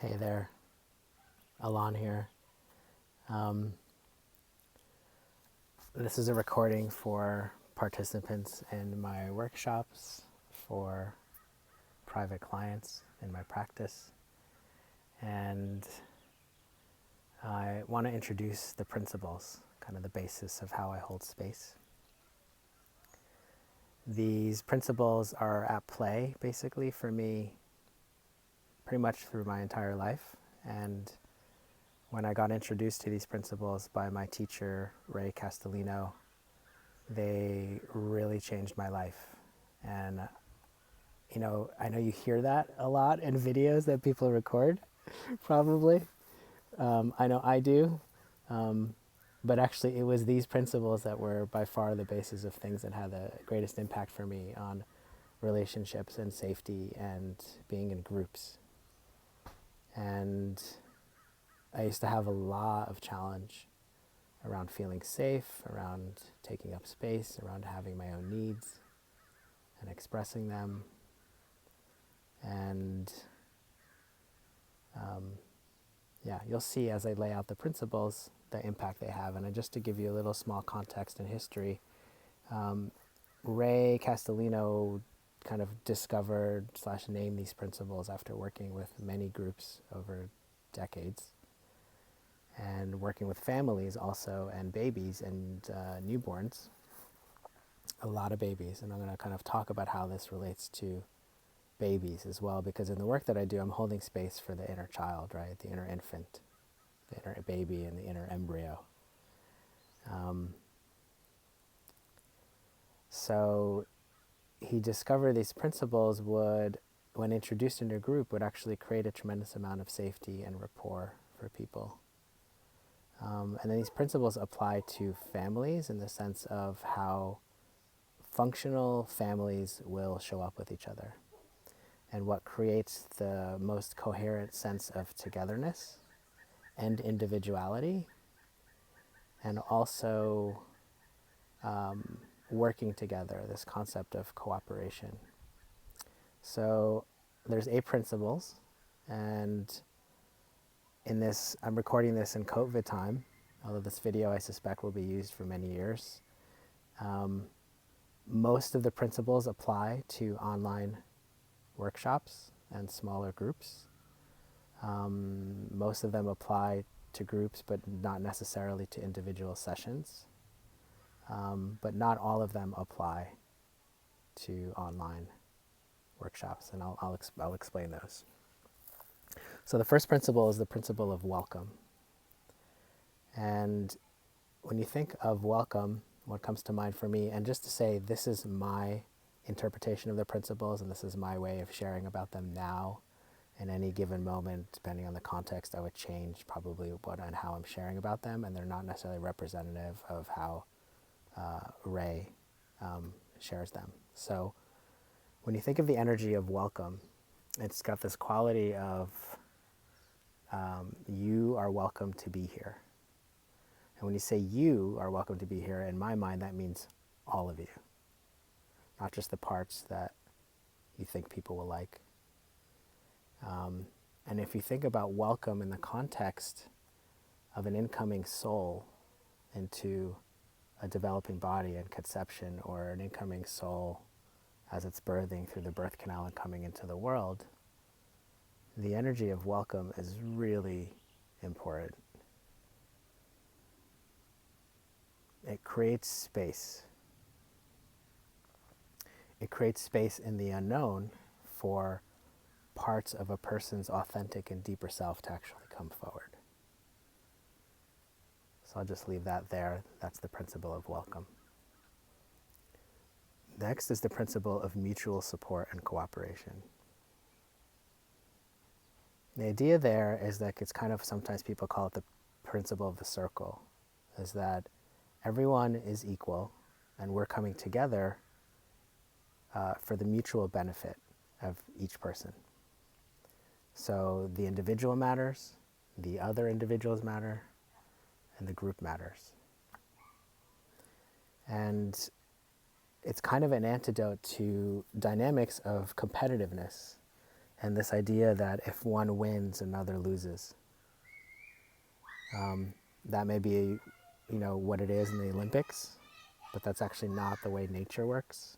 Hey there, Elan here. This is a recording for participants in my workshops, for private clients in my practice, and I want to introduce the principles, kind of the basis of how I hold space. These principles are at play, basically, for me pretty much through my entire life, and when I got introduced to these principles by my teacher, Ray Castellino, they really changed my life. And, I know you hear that a lot in videos that people record, probably. I know I do. But actually, it was these principles that were by far the basis of things that had the greatest impact for me on relationships and safety and being in groups. And I used to have a lot of challenge around feeling safe, around taking up space, around having my own needs and expressing them. And you'll see as I lay out the principles, the impact they have. And just to give you a little small context and history, Ray Castellino kind of discovered / named these principles after working with many groups over decades and working with families also and babies and newborns, a lot of babies. And I'm going to kind of talk about how this relates to babies as well, because in the work that I do, I'm holding space for the inner child, right? The inner infant, the inner baby, and the inner embryo. So he discovered these principles would, when introduced in a group, would actually create a tremendous amount of safety and rapport for people. And then these principles apply to families in the sense of how functional families will show up with each other, and what creates the most coherent sense of togetherness and individuality, and also working together, this concept of cooperation. So there's 8 principles, and in this, I'm recording this in COVID time, although this video I suspect will be used for many years. Most of the principles apply to online workshops and smaller groups. Most of them apply to groups, but not necessarily to individual sessions. But not all of them apply to online workshops, and I'll explain those. So the first principle is the principle of welcome. And when you think of welcome, what comes to mind for me, and just to say this is my interpretation of the principles and this is my way of sharing about them now, in any given moment, depending on the context, I would change probably what and how I'm sharing about them, and they're not necessarily representative of how Ray shares them. So when you think of the energy of welcome, it's got this quality of you are welcome to be here. And when you say you are welcome to be here, in my mind, that means all of you, not just the parts that you think people will like. And if you think about welcome in the context of an incoming soul into a developing body and conception, or an incoming soul as it's birthing through the birth canal and coming into the world, the energy of welcome is really important. It creates space. It creates space in the unknown for parts of a person's authentic and deeper self to actually come forward. So I'll just leave that there. That's the principle of welcome. Next is the principle of mutual support and cooperation. The idea there is that it's kind of, sometimes people call it the principle of the circle, is that everyone is equal and we're coming together for the mutual benefit of each person. So the individual matters, the other individuals matter, and the group matters. And it's kind of an antidote to dynamics of competitiveness And this idea that if one wins, another loses. That may be, what it is in the Olympics, but that's actually not the way nature works.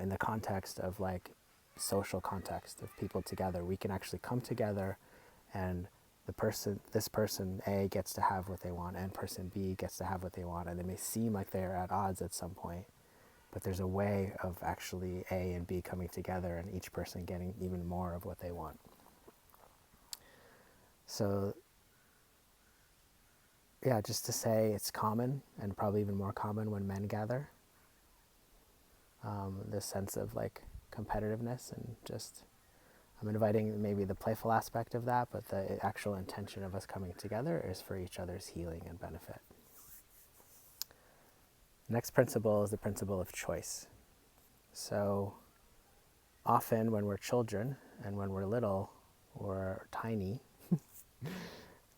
In the context of like social context of people together, we can actually come together, and this person A gets to have what they want, and person B gets to have what they want, and it may seem like they're at odds at some point, but there's a way of actually A and B coming together and each person getting even more of what they want. So yeah, just to say it's common, and probably even more common when men gather. This sense of like competitiveness, and just I'm inviting maybe the playful aspect of that, but the actual intention of us coming together is for each other's healing and benefit. Next principle is the principle of choice. So often when we're children and when we're little or tiny,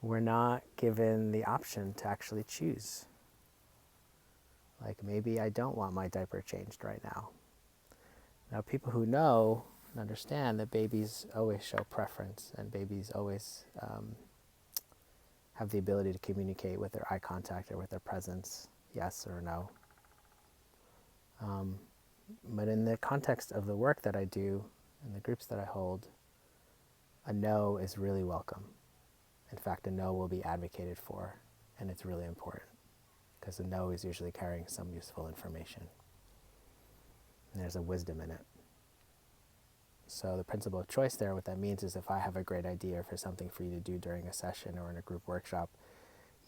we're not given the option to actually choose. Like, maybe I don't want my diaper changed right now. Now, people who know and understand that babies always show preference, and babies always have the ability to communicate with their eye contact or with their presence, yes or no. But in the context of the work that I do and the groups that I hold, a no is really welcome. In fact, a no will be advocated for, and it's really important, because a no is usually carrying some useful information. And there's a wisdom in it. So the principle of choice there, what that means is if I have a great idea for something for you to do during a session or in a group workshop,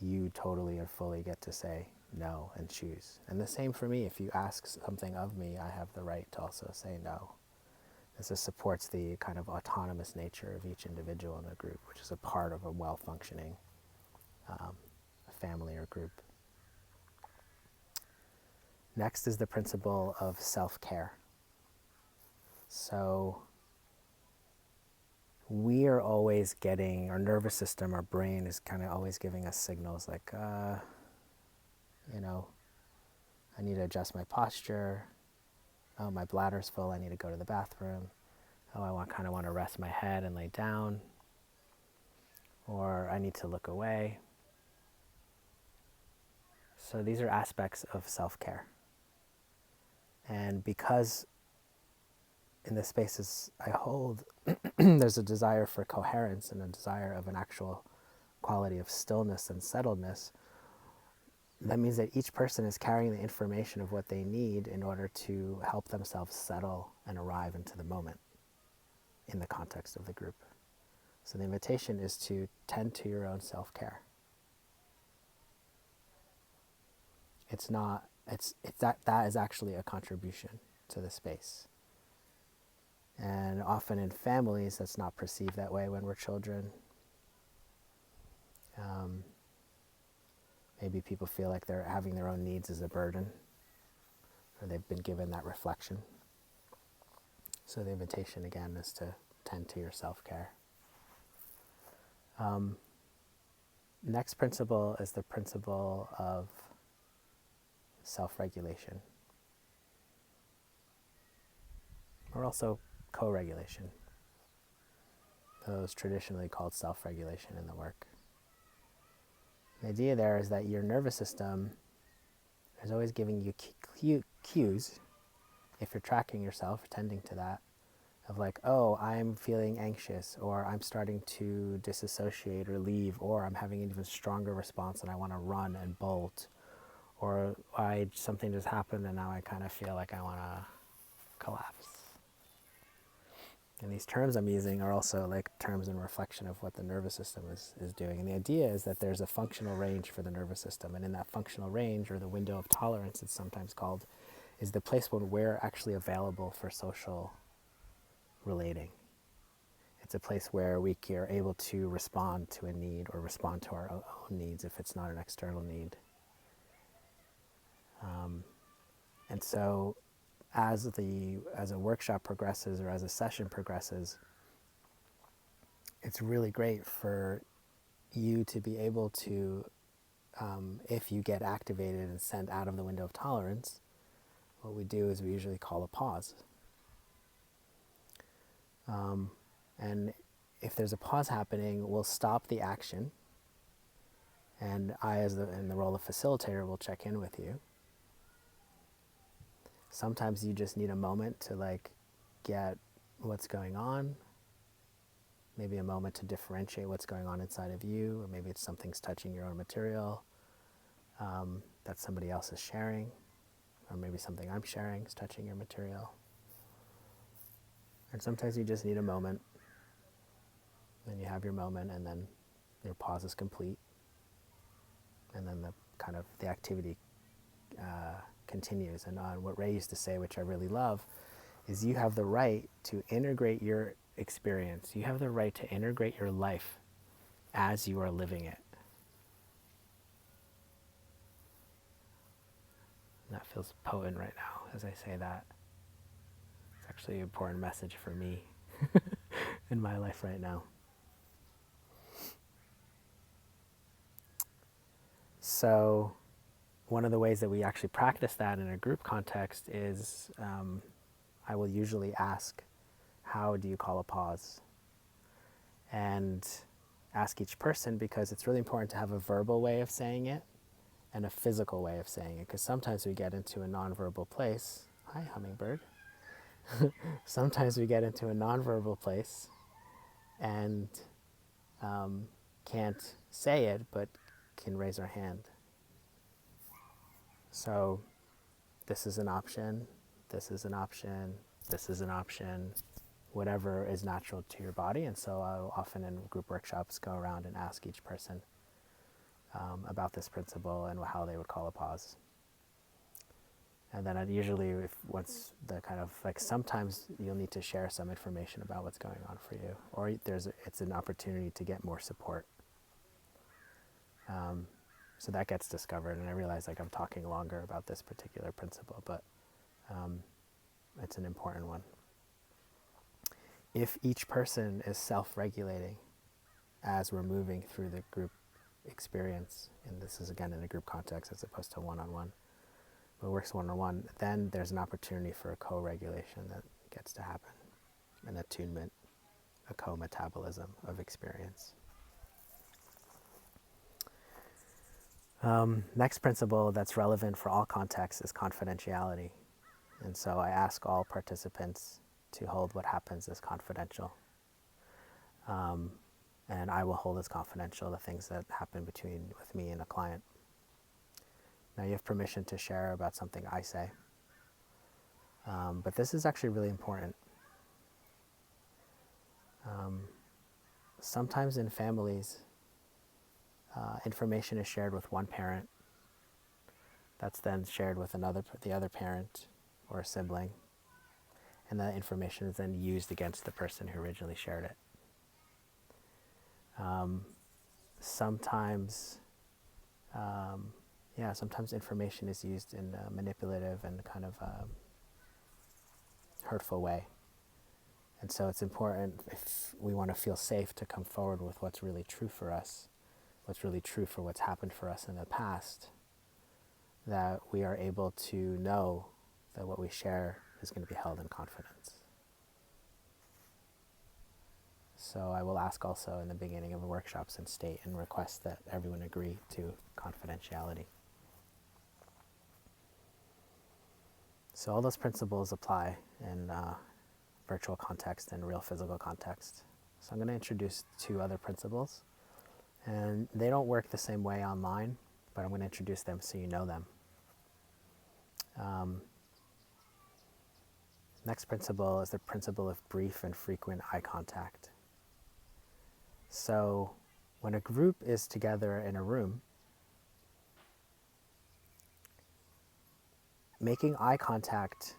you totally and fully get to say no and choose. And the same for me. If you ask something of me, I have the right to also say no. This just supports the kind of autonomous nature of each individual in the group, which is a part of a well-functioning family or group. Next is the principle of self-care. So we are always getting, our nervous system, our brain is kind of always giving us signals like, I need to adjust my posture. Oh, my bladder's full, I need to go to the bathroom. Oh, I kind of want to rest my head and lay down. Or I need to look away. So these are aspects of self-care. And because in the spaces I hold, there's a desire for coherence and a desire of an actual quality of stillness and settledness, that means that each person is carrying the information of what they need in order to help themselves settle and arrive into the moment in the context of the group. So the invitation is to tend to your own self-care. That is actually a contribution to the space. And often in families, that's not perceived that way when we're children. Maybe people feel like they're having their own needs as a burden, or they've been given that reflection. So the invitation again is to tend to your self-care. Next principle is the principle of self-regulation, or also co-regulation, though it's traditionally called self-regulation in the work. The idea there is that your nervous system is always giving you cues, if you're tracking yourself, tending to that, of like, oh, I'm feeling anxious, or I'm starting to disassociate or leave, or I'm having an even stronger response and I want to run and bolt, or something just happened and now I kind of feel like I want to collapse. And these terms I'm using are also like terms in reflection of what the nervous system is doing. And the idea is that there's a functional range for the nervous system. And in that functional range, or the window of tolerance it's sometimes called, is the place when we're actually available for social relating. It's a place where we are able to respond to a need or respond to our own needs if it's not an external need. And so as a workshop progresses or as a session progresses, it's really great for you to be able to, if you get activated and sent out of the window of tolerance, what we do is we usually call a pause. And if there's a pause happening, we'll stop the action. And I, in the role of facilitator, will check in with you. Sometimes you just need a moment to like get what's going on. Maybe a moment to differentiate what's going on inside of you, or maybe it's something's touching your own material that somebody else is sharing, or maybe something I'm sharing is touching your material. And sometimes you just need a moment, and you have your moment, and then your pause is complete, and then the activity continues. And what Ray used to say, which I really love, is you have the right to integrate your experience. You have the right to integrate your life as you are living it. And that feels potent right now as I say that. It's actually an important message for me in my life right now. So one of the ways that we actually practice that in a group context is I will usually ask, how do you call a pause? And ask each person, because it's really important to have a verbal way of saying it and a physical way of saying it, because sometimes we get into a nonverbal place. Hi, hummingbird. Sometimes we get into a nonverbal place and can't say it, but can raise our hand. So this is an option, this is an option, this is an option, whatever is natural to your body. And so I'll often in group workshops go around and ask each person about this principle and how they would call a pause. And then I'd usually, once the sometimes you'll need to share some information about what's going on for you, or it's an opportunity to get more support. So that gets discovered, and I realize I'm talking longer about this particular principle, but it's an important one. If each person is self-regulating as we're moving through the group experience, and this is again in a group context as opposed to one-on-one, but it works one-on-one, then there's an opportunity for a co-regulation that gets to happen, an attunement, a co-metabolism of experience. Next principle that's relevant for all contexts is confidentiality. And so I ask all participants to hold what happens as confidential. And I will hold as confidential the things that happen with me and a client. Now you have permission to share about something I say. But this is actually really important. Sometimes in families, information is shared with one parent. That's then shared with the other parent or a sibling. And that information is then used against the person who originally shared it. Sometimes information is used in a manipulative and hurtful way. And so it's important, if we want to feel safe, to come forward with what's really true for us, what's really true for what's happened for us in the past, that we are able to know that what we share is going to be held in confidence. So I will ask also in the beginning of the workshops and state and request that everyone agree to confidentiality. So all those principles apply in virtual context and real physical context. So I'm going to introduce 2 other principles. And they don't work the same way online, but I'm going to introduce them so you know them. Next principle is the principle of brief and frequent eye contact. So when a group is together in a room, making eye contact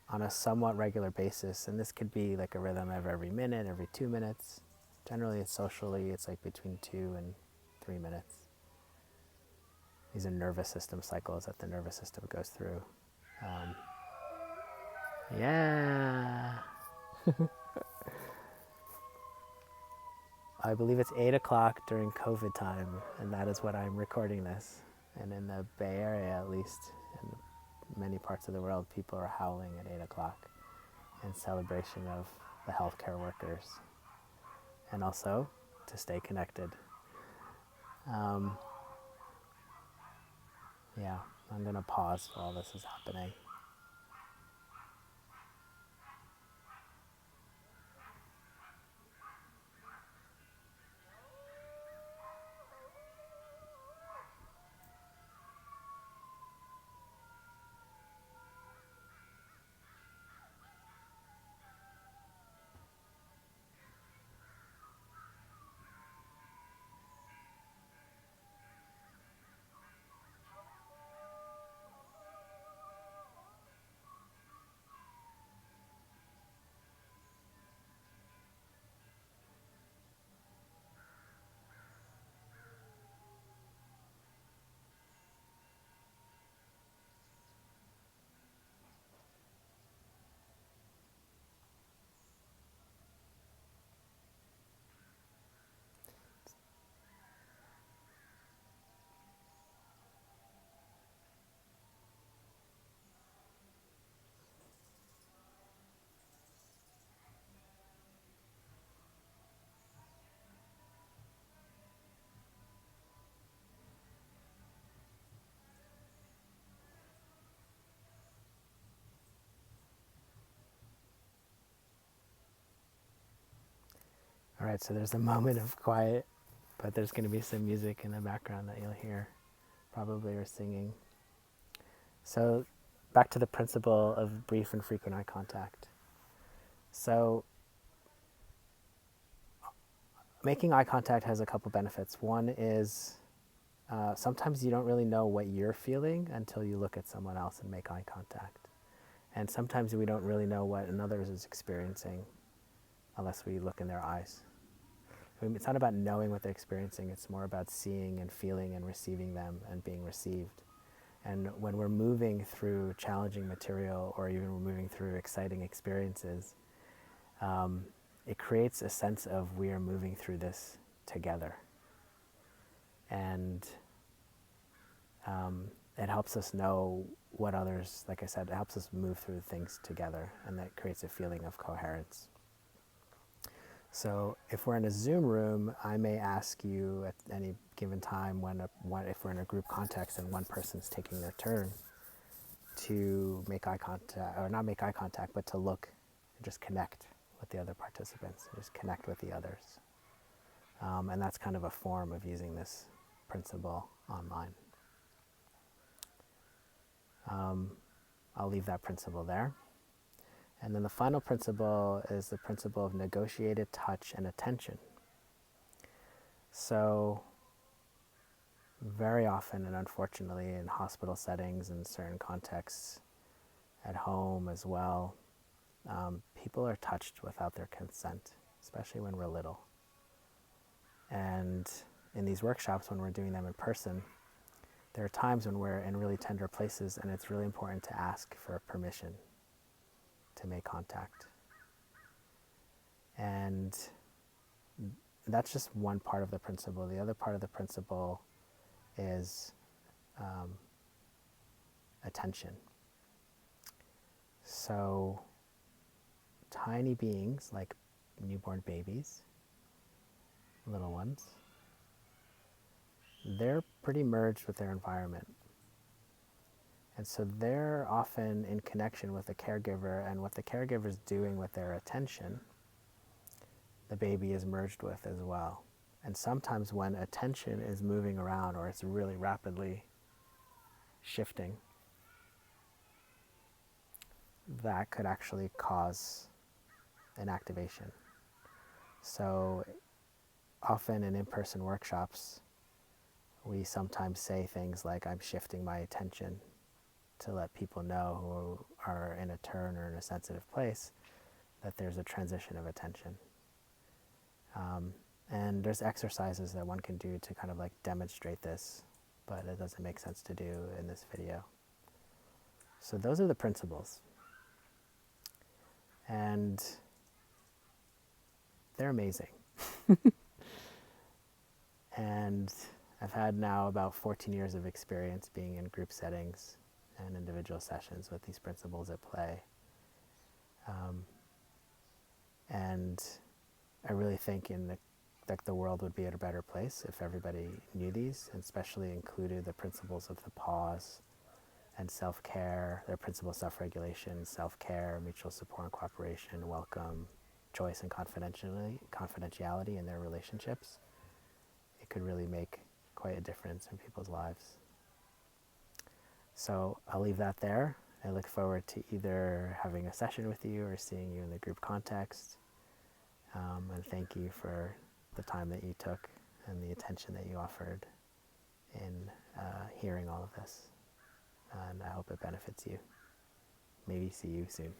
on a somewhat regular basis, and this could be like a rhythm of every minute, every 2 minutes. Generally, socially, it's like between 2 and 3 minutes. These are nervous system cycles that the nervous system goes through. Yeah. I believe it's 8 o'clock during COVID time, and that is what I'm recording this. And in the Bay Area, at least, in many parts of the world, people are howling at 8 o'clock in celebration of the healthcare workers, and also to stay connected. Um, yeah, I'm going to pause while this is happening. All right, so there's a moment of quiet, but there's going to be some music in the background that you'll hear, probably, or singing. So back to the principle of brief and frequent eye contact. So making eye contact has a couple benefits. One is sometimes you don't really know what you're feeling until you look at someone else and make eye contact. And sometimes we don't really know what another is experiencing unless we look in their eyes. I mean, it's not about knowing what they're experiencing, it's more about seeing and feeling and receiving them and being received. And when we're moving through challenging material, or even we're moving through exciting experiences, it creates a sense of we are moving through this together. And it helps us know what others, like I said, it helps us move through things together, and that creates a feeling of coherence. So if we're in a Zoom room, I may ask you at any given time if we're in a group context and one person's taking their turn, to make eye contact, or not make eye contact, but to look and just connect with the other participants, just connect with the others. And that's kind of a form of using this principle online. I'll leave that principle there. And then the final principle is the principle of negotiated touch and attention. So very often, and unfortunately in hospital settings and certain contexts, at home as well, people are touched without their consent, especially when we're little. And in these workshops, when we're doing them in person, there are times when we're in really tender places, and it's really important to ask for permission to make contact. And that's just one part of the principle. The other part of the principle is attention. So tiny beings like newborn babies, little ones, they're pretty merged with their environment. And so they're often in connection with the caregiver, and what the caregiver is doing with their attention, the baby is merged with as well. And sometimes when attention is moving around, or it's really rapidly shifting, that could actually cause an activation. So often in in-person workshops, we sometimes say things like, I'm shifting my attention, to let people know who are in a turn or in a sensitive place that there's a transition of attention. And there's exercises that one can do to kind of like demonstrate this, but it doesn't make sense to do in this video. So those are the principles. And they're amazing. And I've had now about 14 years of experience being in group settings and individual sessions with these principles at play. And I really think that the world would be at a better place if everybody knew these, and especially included the principles of the pause and self-care, their principles of self-regulation, self-care, mutual support and cooperation, welcome, choice, and confidentiality in their relationships. It could really make quite a difference in people's lives. So I'll leave that there. I look forward to either having a session with you or seeing you in the group context. And thank you for the time that you took and the attention that you offered in hearing all of this. And I hope it benefits you. Maybe see you soon.